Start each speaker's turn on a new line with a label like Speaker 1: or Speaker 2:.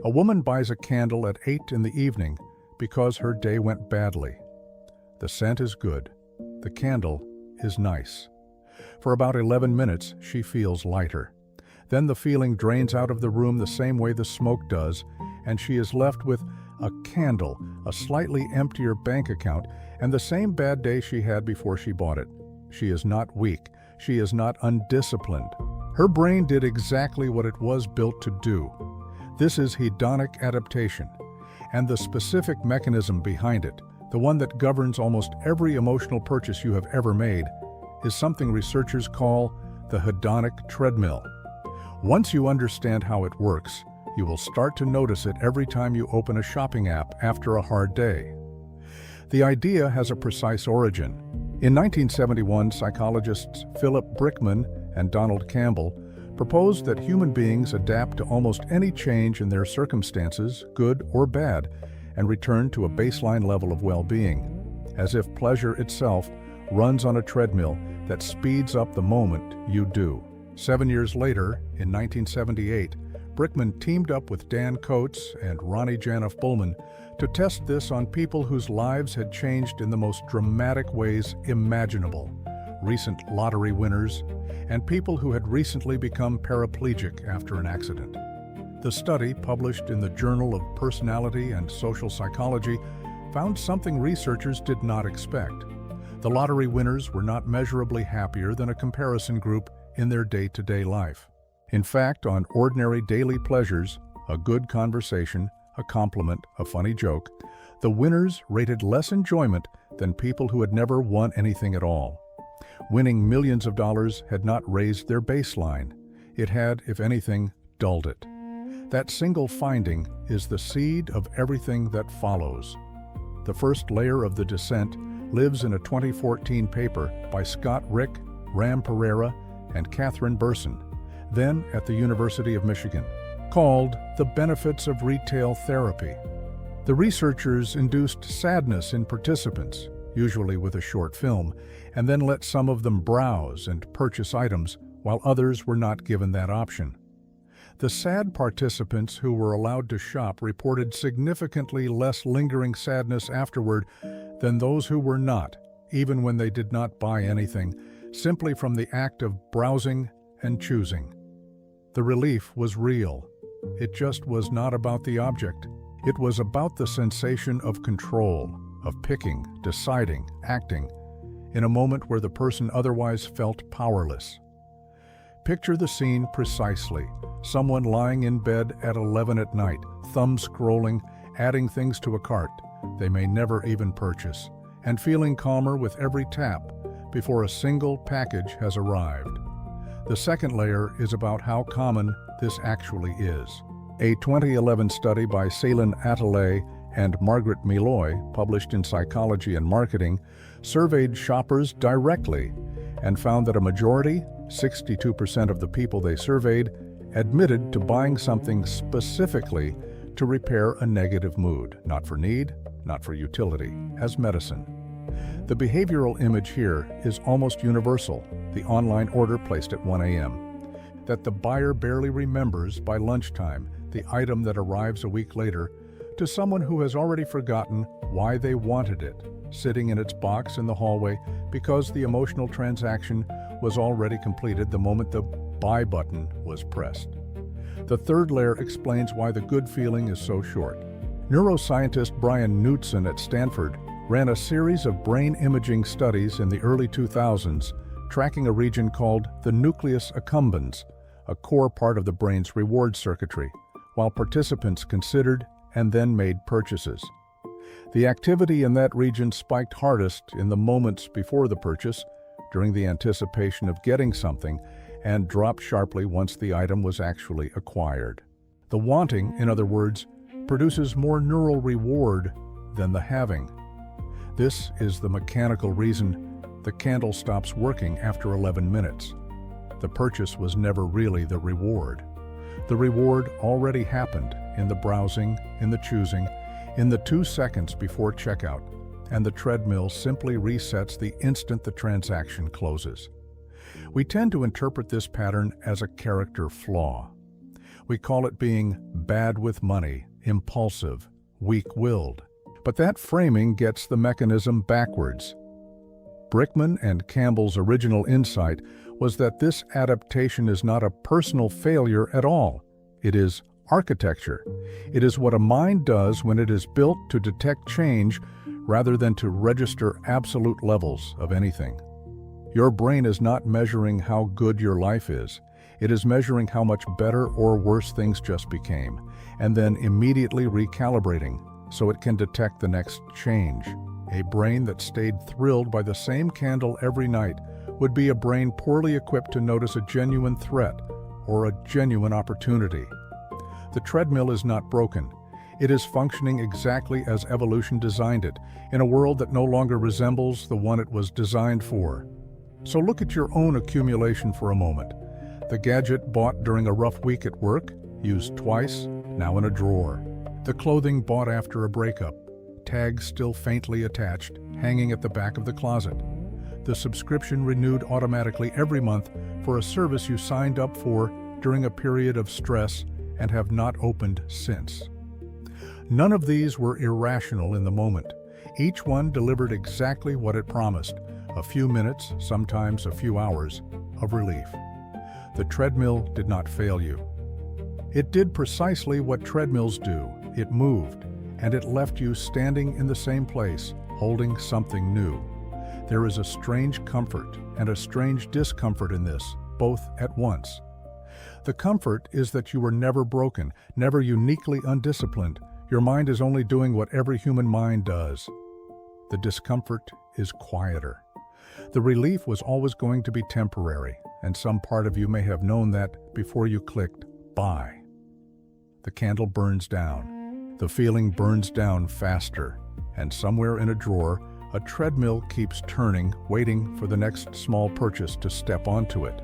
Speaker 1: A woman buys a candle at 8 in the evening because her day went badly. The scent is good. The candle is nice. For about 11 minutes, she feels lighter. Then the feeling drains out of the room the same way the smoke does, and she is left with a candle, a slightly emptier bank account, and the same bad day she had before she bought it. She is not weak. She is not undisciplined. Her brain did exactly what it was built to do. This is hedonic adaptation, and the specific mechanism behind it, the one that governs almost every emotional purchase you have ever made, is something researchers call the hedonic treadmill. Once you understand how it works, you will start to notice it every time you open a shopping app after a hard day. The idea has a precise origin. In 1971, psychologists Philip Brickman and Donald Campbell proposed that human beings adapt to almost any change in their circumstances, good or bad, and return to a baseline level of well-being, as if pleasure itself runs on a treadmill that speeds up the moment you do. 7 years later, in 1978, Brickman teamed up with Dan Coates and Ronnie Janoff-Bullman to test this on people whose lives had changed in the most dramatic ways imaginable, recent lottery winners, and people who had recently become paraplegic after an accident. The study, published in the Journal of Personality and Social Psychology, found something researchers did not expect. The lottery winners were not measurably happier than a comparison group in their day-to-day life. In fact, on ordinary daily pleasures, a good conversation, a compliment, a funny joke, the winners rated less enjoyment than people who had never won anything at all. Winning millions of dollars had not raised their baseline. It had, if anything, dulled it. That single finding is the seed of everything that follows. The first layer of the descent lives in a 2014 paper by Scott Rick, Ram Pereira, and Catherine Burson, then at the University of Michigan, called The Benefits of Retail Therapy. The researchers induced sadness in participants, usually with a short film, and then let some of them browse and purchase items, while others were not given that option. The sad participants who were allowed to shop reported significantly less lingering sadness afterward than those who were not, even when they did not buy anything, simply from the act of browsing and choosing. The relief was real. It just was not about the object. It was about the sensation of control, of picking, deciding, acting, in a moment where the person otherwise felt powerless. Picture the scene precisely. Someone lying in bed at 11 at night, thumb scrolling, adding things to a cart they may never even purchase, and feeling calmer with every tap before a single package has arrived. The second layer is about how common this actually is. A 2011 study by Céline Attalay and Margaret Meloy, published in Psychology and Marketing, surveyed shoppers directly and found that a majority, 62% of the people they surveyed, admitted to buying something specifically to repair a negative mood, not for need, not for utility, as medicine. The behavioral image here is almost universal, the online order placed at 1 a.m. That the buyer barely remembers by lunchtime the item that arrives a week later to someone who has already forgotten why they wanted it, sitting in its box in the hallway because the emotional transaction was already completed the moment the buy button was pressed. The third layer explains why the good feeling is so short. Neuroscientist Brian Knudsen at Stanford ran a series of brain imaging studies in the early 2000s, tracking a region called the nucleus accumbens, a core part of the brain's reward circuitry, while participants considered and then made purchases. The activity in that region spiked hardest in the moments before the purchase, during the anticipation of getting something, and dropped sharply once the item was actually acquired. The wanting, in other words, produces more neural reward than the having. This is the mechanical reason the candle stops working after 11 minutes. The purchase was never really the reward. The reward already happened in the browsing, in the choosing, in the 2 seconds before checkout, and the treadmill simply resets the instant the transaction closes. We tend to interpret this pattern as a character flaw. We call it being bad with money, impulsive, weak-willed. But that framing gets the mechanism backwards. Brickman and Campbell's original insight was that this adaptation is not a personal failure at all. It is architecture. It is what a mind does when it is built to detect change rather than to register absolute levels of anything. Your brain is not measuring how good your life is. It is measuring how much better or worse things just became, and then immediately recalibrating so it can detect the next change. A brain that stayed thrilled by the same candle every night would be a brain poorly equipped to notice a genuine threat or a genuine opportunity. The treadmill is not broken. It is functioning exactly as evolution designed it, in a world that no longer resembles the one it was designed for. So look at your own accumulation for a moment. The gadget bought during a rough week at work, used twice, now in a drawer. The clothing bought after a breakup, tags still faintly attached, hanging at the back of the closet. The subscription renewed automatically every month for a service you signed up for during a period of stress and have not opened since. None of these were irrational in the moment. Each one delivered exactly what it promised: a few minutes, sometimes a few hours, of relief. The treadmill did not fail you. It did precisely what treadmills do. It moved, and it left you standing in the same place, holding something new. There is a strange comfort and a strange discomfort in this, both at once. The comfort is that you were never broken, never uniquely undisciplined. Your mind is only doing what every human mind does. The discomfort is quieter. The relief was always going to be temporary, and some part of you may have known that before you clicked buy. The candle burns down. The feeling burns down faster, and somewhere in a drawer, a treadmill keeps turning, waiting for the next small purchase to step onto it.